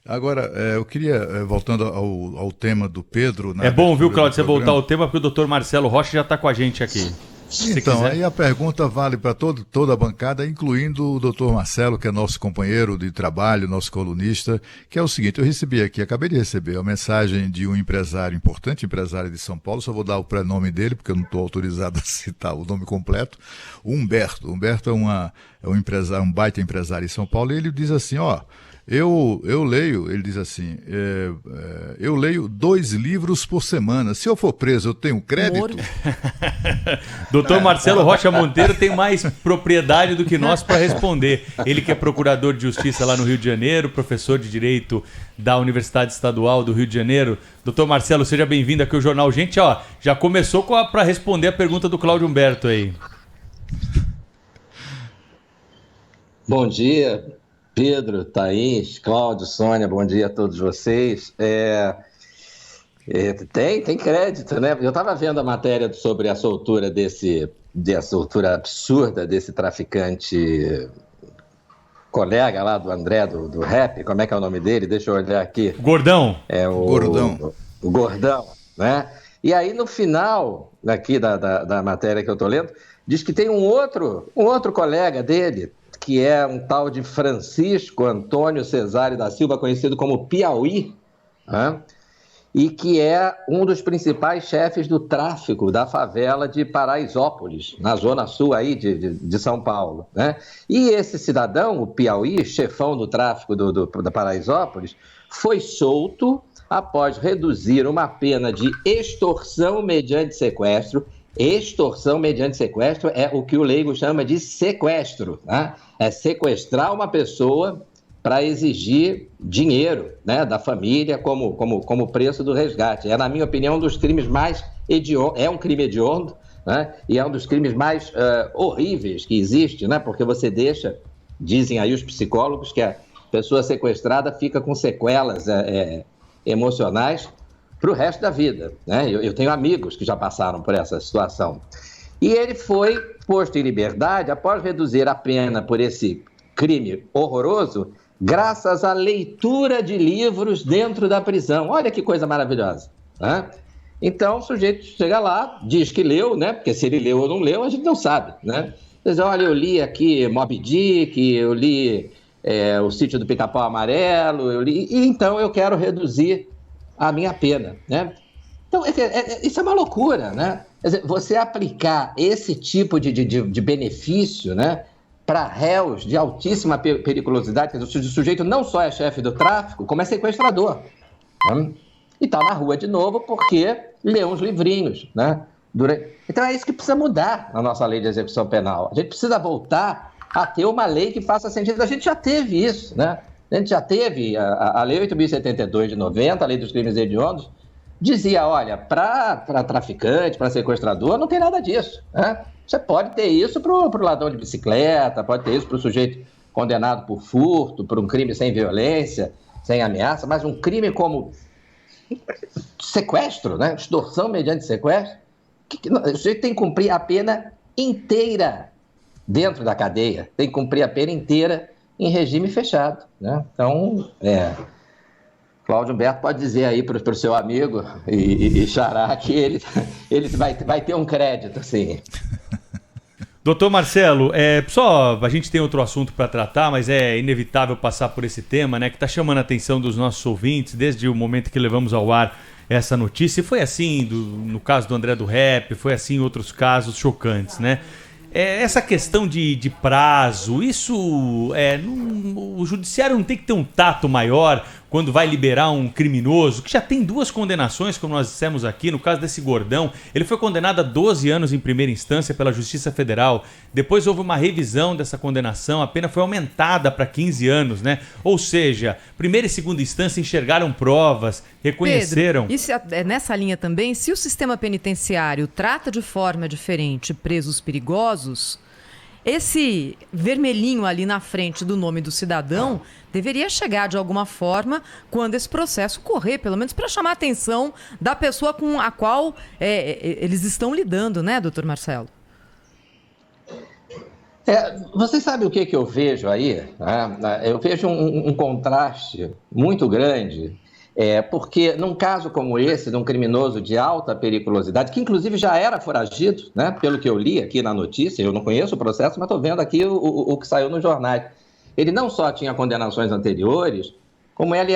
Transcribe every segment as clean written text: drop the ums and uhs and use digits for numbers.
Agora, eu queria, voltando ao tema do Pedro... É bom, viu, Cláudio, você voltar ao tema, porque o doutor Marcelo Rocha já está com a gente aqui. Então, aí a pergunta vale para toda a bancada, incluindo o doutor Marcelo, que é nosso companheiro de trabalho, nosso colunista, que é o seguinte: eu recebi aqui, acabei de receber a mensagem de um empresário importante, empresário de São Paulo, só vou dar o prenome dele, porque eu não estou autorizado a citar o nome completo, o Humberto. Humberto é um empresário, um baita empresário em São Paulo, e ele diz assim, eu leio, ele diz assim, eu leio 2 livros por semana. Se eu for preso, eu tenho crédito? Doutor Marcelo Rocha Monteiro tem mais propriedade do que nós para responder. Ele que é procurador de justiça lá no Rio de Janeiro, professor de Direito da Universidade Estadual do Rio de Janeiro. Doutor Marcelo, seja bem-vindo aqui ao Jornal Gente. Já começou para responder a pergunta do Cláudio Humberto aí. Bom dia, Pedro, Thaís, Cláudio, Sônia, bom dia a todos vocês. Tem crédito, né? Eu estava vendo a matéria sobre a soltura soltura absurda desse traficante colega lá do André, do rap, como é que é o nome dele? Deixa eu olhar aqui. Gordão. O Gordão, né? E aí no final aqui da matéria que eu estou lendo, diz que tem um outro colega dele, que é um tal de Francisco Antônio Cesário da Silva, conhecido como Piauí, né? E que é um dos principais chefes do tráfico da favela de Paraisópolis, na zona sul aí de São Paulo, né? E esse cidadão, o Piauí, chefão do tráfico da Paraisópolis, foi solto após reduzir uma pena de extorsão mediante sequestro. Extorsão mediante sequestro é o que o leigo chama de sequestro, né? É sequestrar uma pessoa para exigir dinheiro, né, da família como preço do resgate. É, na minha opinião, um dos crimes mais hediondos, é um crime hediondo, né, e é um dos crimes mais horríveis que existe, né, porque você deixa, dizem aí os psicólogos, que a pessoa sequestrada fica com sequelas emocionais para o resto da vida, né? Eu tenho amigos que já passaram por essa situação. E ele foi posto em liberdade após reduzir a pena por esse crime horroroso, graças à leitura de livros dentro da prisão. Olha que coisa maravilhosa, né? Então o sujeito chega lá, diz que leu, né? Porque se ele leu ou não leu, a gente não sabe, né? Diz, olha, eu li aqui Moby Dick, eu li O Sítio do Pica-Pau Amarelo, e então eu quero reduzir a minha pena, né? Então, isso é uma loucura, né? Quer dizer, você aplicar esse tipo de benefício, né, para réus de altíssima periculosidade, quer dizer, o sujeito não só é chefe do tráfico, como é sequestrador, né? E está na rua de novo porque lê uns livrinhos, né? Então é isso que precisa mudar na nossa lei de execução penal. A gente precisa voltar a ter uma lei que faça sentido. A gente já teve isso, né? A gente já teve a Lei 8.072 de 90, a Lei dos Crimes Hediondos, dizia, olha, para traficante, para sequestrador, não tem nada disso, né? Você pode ter isso para o ladrão de bicicleta, pode ter isso para o sujeito condenado por furto, por um crime sem violência, sem ameaça, mas um crime como sequestro, né? Extorsão mediante sequestro, o sujeito tem que cumprir a pena inteira dentro da cadeia, tem que cumprir a pena inteira em regime fechado, né? Então, Cláudio Humberto pode dizer aí para o seu amigo e xará que ele vai ter um crédito, assim. Doutor Marcelo, só a gente tem outro assunto para tratar, mas é inevitável passar por esse tema, né, que está chamando a atenção dos nossos ouvintes desde o momento que levamos ao ar essa notícia. E foi assim no caso do André do Rap, foi assim em outros casos chocantes, né? Essa questão de prazo, o judiciário não tem que ter um tato maior quando vai liberar um criminoso, que já tem 2 condenações, como nós dissemos aqui, no caso desse Gordão. Ele foi condenado a 12 anos em primeira instância pela Justiça Federal. Depois houve uma revisão dessa condenação, a pena foi aumentada para 15 anos, né? Ou seja, primeira e segunda instância enxergaram provas, reconheceram... Pedro, isso é nessa linha também, se o sistema penitenciário trata de forma diferente presos perigosos, esse vermelhinho ali na frente do nome do cidadão deveria chegar de alguma forma quando esse processo correr, pelo menos para chamar a atenção da pessoa com a qual eles estão lidando, né, doutor Marcelo? Vocês sabem o que eu vejo aí? Eu vejo um contraste muito grande, porque num caso como esse, de um criminoso de alta periculosidade, que inclusive já era foragido, né, pelo que eu li aqui na notícia, eu não conheço o processo, mas estou vendo aqui o que saiu nos jornais. Ele não só tinha condenações anteriores, como ele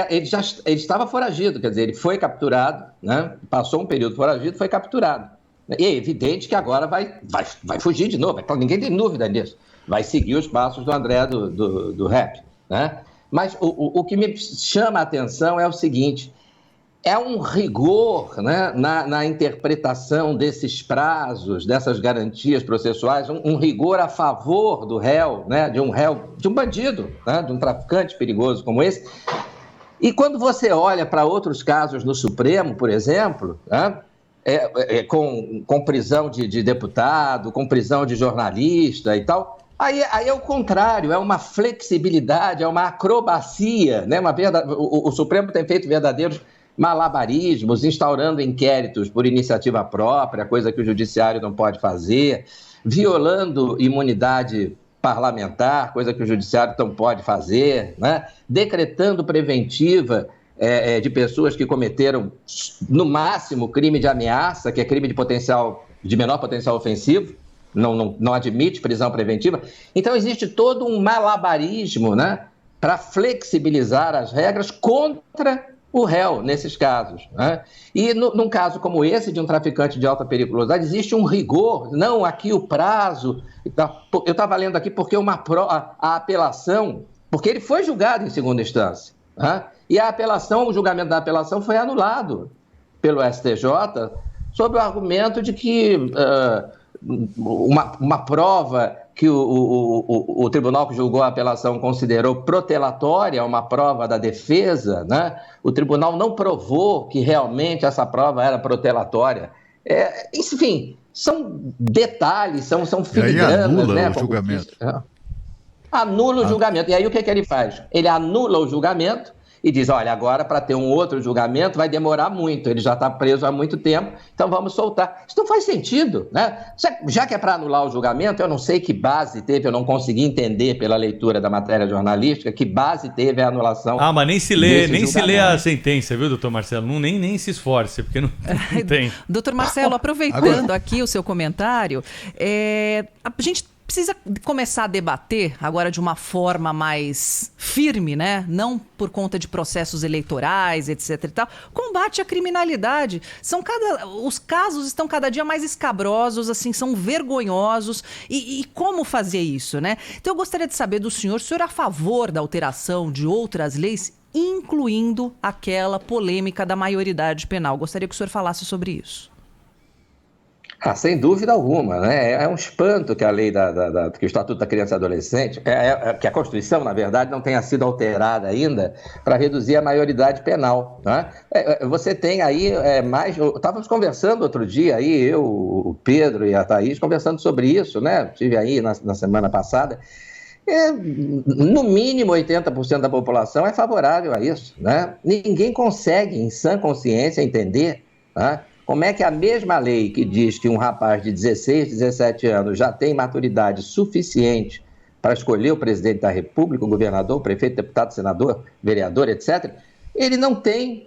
estava foragido, quer dizer, ele foi capturado, né, passou um período foragido, foi capturado. E é evidente que agora vai fugir de novo, ninguém tem dúvida nisso. Vai seguir os passos do André do rap, né? Mas o que me chama a atenção é o seguinte, é um rigor, né, na interpretação desses prazos, dessas garantias processuais, um rigor a favor do réu, né, de um bandido, né, de um traficante perigoso como esse. E quando você olha para outros casos no Supremo, por exemplo, né, com prisão de deputado, com prisão de jornalista e tal, aí é o contrário, é uma flexibilidade, é uma acrobacia, né? O Supremo tem feito verdadeiros malabarismos, instaurando inquéritos por iniciativa própria, coisa que o Judiciário não pode fazer, violando imunidade parlamentar, coisa que o Judiciário não pode fazer, né? Decretando preventiva de pessoas que cometeram, no máximo, crime de ameaça, que é crime de menor potencial ofensivo, não admite prisão preventiva. Então, existe todo um malabarismo, né, para flexibilizar as regras contra o réu, nesses casos, né? E num caso como esse, de um traficante de alta periculosidade, existe um rigor, não, aqui o prazo. Eu estava lendo aqui porque a apelação, porque ele foi julgado em segunda instância, né? E o julgamento da apelação foi anulado pelo STJ sob o argumento de que uma prova que o tribunal que julgou a apelação considerou protelatória, uma prova da defesa, né? O tribunal não provou que realmente essa prova era protelatória. Enfim, são detalhes, são filigranas. E aí anula, né, o julgamento. Anula o julgamento. E aí o que ele faz? Ele anula o julgamento e diz, olha, agora para ter um outro julgamento vai demorar muito, ele já está preso há muito tempo, então vamos soltar. Isso não faz sentido, né? Já que é para anular o julgamento, eu não sei que base teve, eu não consegui entender pela leitura da matéria jornalística, que base teve a anulação. Mas nem se lê a sentença, viu, doutor Marcelo? Nem se esforce, porque não tem. Doutor Marcelo, aproveitando aqui o seu comentário, a gente precisa começar a debater agora de uma forma mais firme, né? Não por conta de processos eleitorais, etc. e tal. Combate à criminalidade. Os casos estão cada dia mais escabrosos, assim, são vergonhosos. E como fazer isso, né? Então eu gostaria de saber do senhor, o senhor é a favor da alteração de outras leis, incluindo aquela polêmica da maioridade penal. Gostaria que o senhor falasse sobre isso. Sem dúvida alguma, né? É um espanto que a lei que o Estatuto da Criança e Adolescente, que a Constituição, na verdade, não tenha sido alterada ainda para reduzir a maioridade penal, né? Você tem aí estávamos conversando outro dia, aí, eu, o Pedro e a Thaís, conversando sobre isso, né? Estive aí na semana passada. No mínimo 80% da população é favorável a isso, né? Ninguém consegue, em sã consciência, entender, né, como é que a mesma lei que diz que um rapaz de 16, 17 anos já tem maturidade suficiente para escolher o presidente da República, o governador, o prefeito, deputado, senador, vereador, etc., ele não tem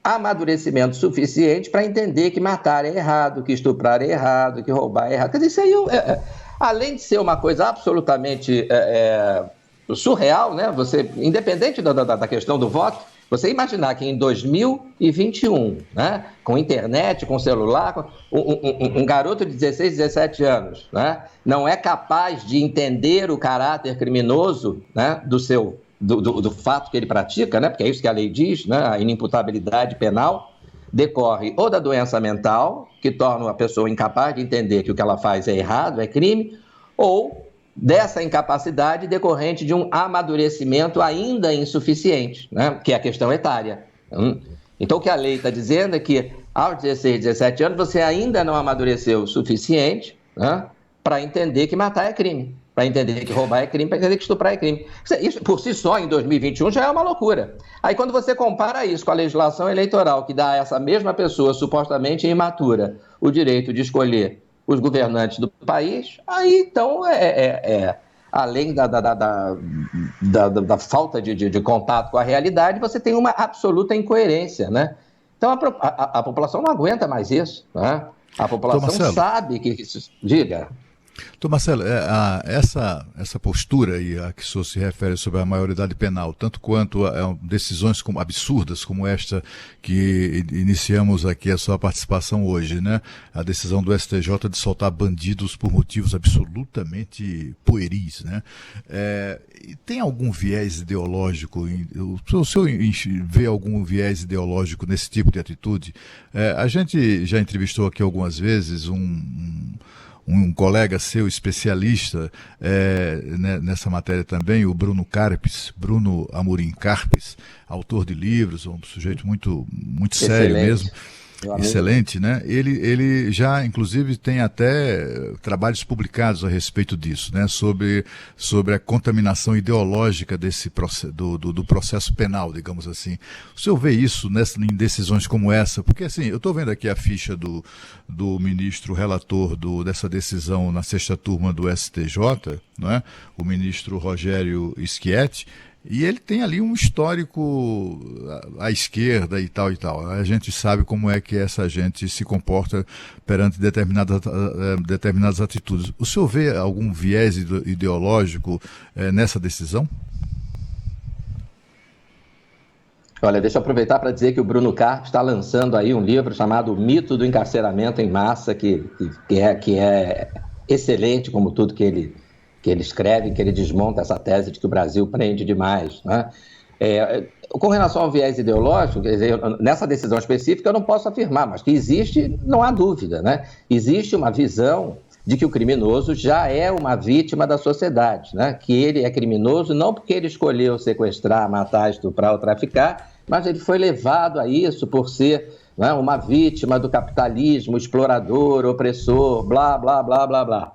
amadurecimento suficiente para entender que matar é errado, que estuprar é errado, que roubar é errado. Quer dizer, isso aí, além de ser uma coisa absolutamente surreal, né? Você, independente da questão do voto, você imaginar que em 2021, né, com internet, com celular, um garoto de 16, 17 anos, né, não é capaz de entender o caráter criminoso, né, do fato que ele pratica, né, porque é isso que a lei diz, né, a inimputabilidade penal decorre ou da doença mental, que torna a pessoa incapaz de entender que o que ela faz é errado, é crime, ou dessa incapacidade decorrente de um amadurecimento ainda insuficiente, né? Que é a questão etária. Então, o que a lei está dizendo é que aos 16, 17 anos você ainda não amadureceu o suficiente, né, para entender que matar é crime, para entender que roubar é crime, para entender que estuprar é crime. Isso, por si só, em 2021, já é uma loucura. Aí, quando você compara isso com a legislação eleitoral, que dá a essa mesma pessoa, supostamente imatura, o direito de escolher os governantes do país, aí então além da falta de contato com a realidade, você tem uma absoluta incoerência, né? Então a população não aguenta mais isso, né? A população sabe que isso... Diga. Então, Marcelo, essa postura aí a que o senhor se refere sobre a maioridade penal, tanto quanto a decisões absurdas como esta que iniciamos aqui a sua participação hoje, né? A decisão do STJ de soltar bandidos por motivos absolutamente pueris, né? Tem algum viés ideológico? O senhor vê algum viés ideológico nesse tipo de atitude? A gente já entrevistou aqui algumas vezes um colega seu, especialista nessa matéria também, o Bruno Amorim Carpes, autor de livros, um sujeito muito sério mesmo. Excelente, né? Ele já, inclusive, tem até trabalhos publicados a respeito disso, né? Sobre a contaminação ideológica do processo penal, digamos assim. O senhor vê isso em decisões como essa? Porque, assim, eu estou vendo aqui a ficha do ministro relator dessa decisão na 6ª turma do STJ, não é? O ministro Rogério Schietti. E ele tem ali um histórico à esquerda e tal e tal. A gente sabe como é que essa gente se comporta perante determinadas atitudes. O senhor vê algum viés ideológico nessa decisão? Olha, deixa eu aproveitar para dizer que o Bruno Carpes está lançando aí um livro chamado O Mito do Encarceramento em Massa, que é excelente, como tudo que ele escreve, que ele desmonta essa tese de que o Brasil prende demais, né? Com relação ao viés ideológico, quer dizer, nessa decisão específica eu não posso afirmar, mas que existe, não há dúvida, né? Existe uma visão de que o criminoso já é uma vítima da sociedade, né? Que ele é criminoso não porque ele escolheu sequestrar, matar, estuprar ou traficar, mas ele foi levado a isso por ser, né, uma vítima do capitalismo, explorador, opressor, blá, blá, blá, blá, blá.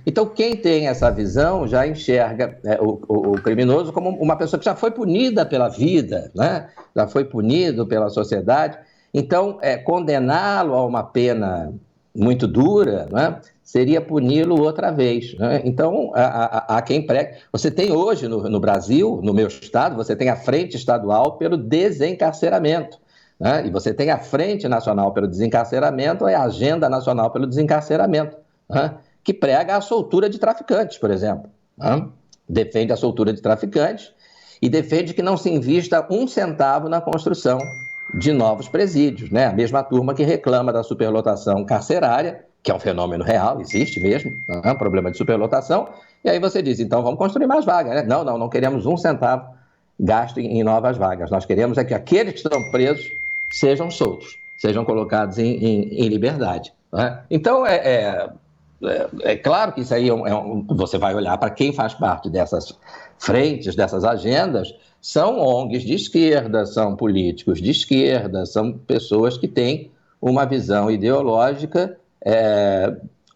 Então, quem tem essa visão já enxerga o criminoso como uma pessoa que já foi punida pela vida, né? Já foi punido pela sociedade. Então, condená-lo a uma pena muito dura, né, seria puni-lo outra vez, né? Então, há quem pregue. Você tem hoje no Brasil, no meu estado, você tem a Frente Estadual pelo Desencarceramento, né? E você tem a Frente Nacional pelo Desencarceramento e a Agenda Nacional pelo Desencarceramento, né? Que prega a soltura de traficantes, por exemplo, né? Defende a soltura de traficantes e defende que não se invista um centavo na construção de novos presídios, né? A mesma turma que reclama da superlotação carcerária, que é um fenômeno real, existe mesmo, né? Um problema de superlotação, e aí você diz, então vamos construir mais vagas, né? Não queremos um centavo gasto em novas vagas, nós queremos que aqueles que estão presos sejam soltos, sejam colocados em liberdade, né? Então, é claro que isso aí você vai olhar para quem faz parte dessas frentes, dessas agendas, são ONGs de esquerda, são políticos de esquerda, são pessoas que têm uma visão ideológica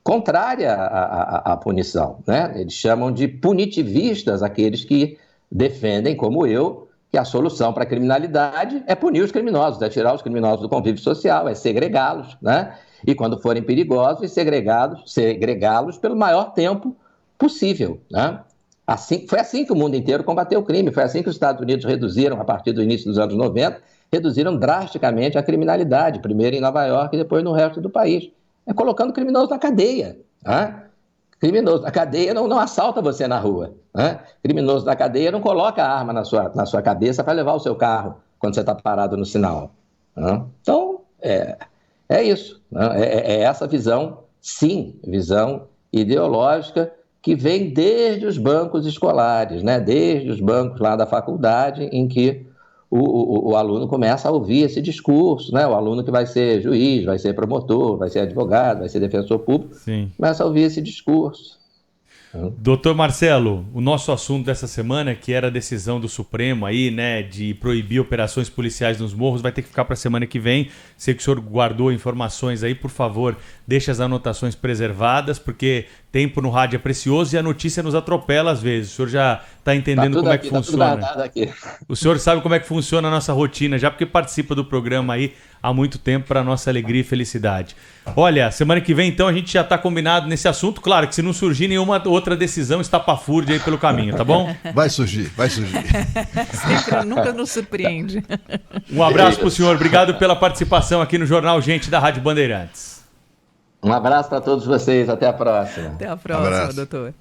contrária à punição, né? Eles chamam de punitivistas aqueles que defendem, como eu, que a solução para a criminalidade é punir os criminosos, é tirar os criminosos do convívio social, é segregá-los, né? E quando forem perigosos, segregá-los pelo maior tempo possível, né? Foi assim que o mundo inteiro combateu o crime, foi assim que os Estados Unidos reduziram, a partir do início dos anos 90, reduziram drasticamente a criminalidade, primeiro em Nova York e depois no resto do país. Colocando criminosos na cadeia, né? Criminoso na cadeia não assalta você na rua, né? Criminoso na cadeia não coloca a arma na sua cabeça para levar o seu carro quando você está parado no sinal, né? Então, é isso, né? É essa visão, sim, visão ideológica que vem desde os bancos escolares, né? Desde os bancos lá da faculdade, em que o aluno começa a ouvir esse discurso, né? O aluno que vai ser juiz, vai ser promotor, vai ser advogado, vai ser defensor público, sim, começa a ouvir esse discurso. Doutor Marcelo, o nosso assunto dessa semana, que era a decisão do Supremo aí, né, de proibir operações policiais nos morros, vai ter que ficar para a semana que vem. Sei que o senhor guardou informações aí, por favor, deixe as anotações preservadas, porque Tempo no rádio é precioso e a notícia nos atropela às vezes. O senhor já está entendendo como é que funciona. O senhor sabe como é que funciona a nossa rotina, já porque participa do programa aí há muito tempo, para nossa alegria e felicidade. Olha, semana que vem então a gente já está combinado nesse assunto. Claro que se não surgir nenhuma outra decisão, estapafúrdia aí pelo caminho, tá bom? Vai surgir. Sempre, nunca nos surpreende. Um abraço pro senhor, obrigado pela participação aqui no Jornal Gente da Rádio Bandeirantes. Um abraço para todos vocês, até a próxima. Até a próxima, doutor.